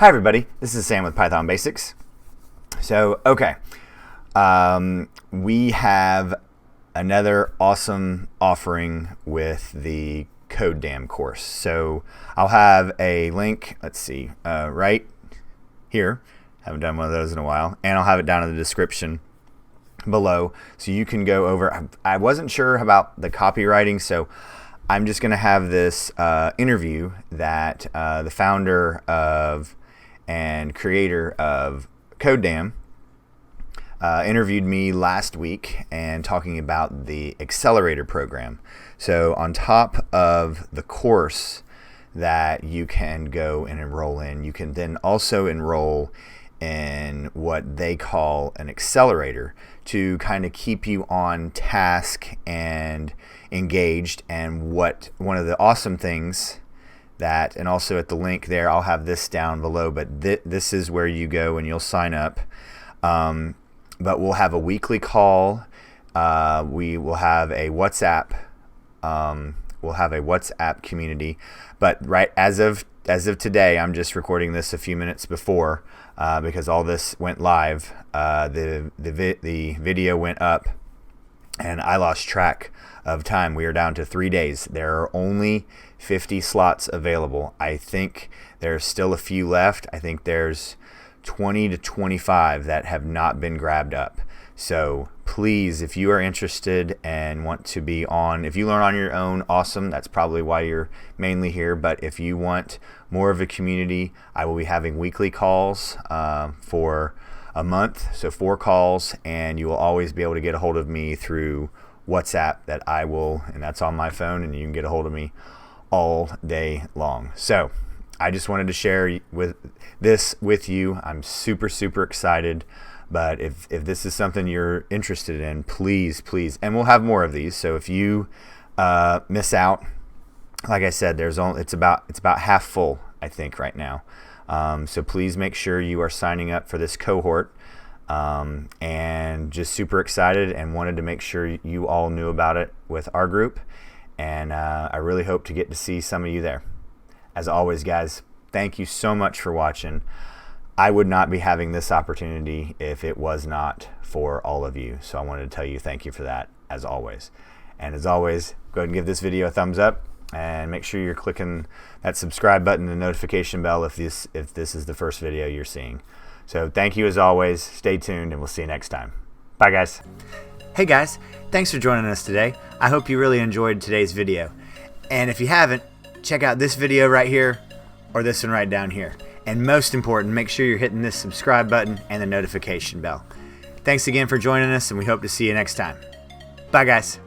Hi everybody, this is Sam with Python Basics. So, we have another awesome offering with the Codedamn course. So I'll have a link, right here. Haven't done one of those in a while. And I'll have it down in the description below. So you can go over. I wasn't sure about the copywriting, so I'm just going to have this interview that the founder of and creator of Codedamn interviewed me last week and talking about the Accelerator program. So on top of the course that you can go and enroll in, you can then also enroll in what they call an accelerator to kind of keep you on task and engaged. And one of the awesome things that, and also at the link there, I'll have this down below, but this is where you go and you'll sign up. But we'll have a weekly call. We will have a WhatsApp. We'll have a WhatsApp community. But right as of today, I'm just recording this a few minutes before because all this went live. The video went up, and I lost track of time. We are down to 3 days. There are only 50 slots available. I think there's still a few left. I think there's 20 to 25 that have not been grabbed up. So please, if you are interested and want to be on, if you learn on your own, awesome. That's probably why you're mainly here. But if you want more of a community, I will be having weekly calls for a month. So 4 calls, and you will always be able to get a hold of me through WhatsApp and that's on my phone, and you can get a hold of me all day long. So I just wanted to share this with you. I'm super, super excited. But if this is something you're interested in, please, and we'll have more of these. So if you miss out, like I said, it's about half full, I think, right now. So please make sure you are signing up for this cohort. And just super excited and wanted to make sure you all knew about it with our group. And I really hope to get to see some of you there. As always, guys, thank you so much for watching. I would not be having this opportunity if it was not for all of you. So I wanted to tell you thank you for that, as always. And as always, go ahead and give this video a thumbs up, and make sure you're clicking that subscribe button and the notification bell if this is the first video you're seeing. So thank you as always. Stay tuned, and we'll see you next time. Bye, guys. Hey guys, thanks for joining us today. I hope you really enjoyed today's video. And if you haven't, check out this video right here or this one right down here. And most important, make sure you're hitting this subscribe button and the notification bell. Thanks again for joining us, and we hope to see you next time. Bye, guys.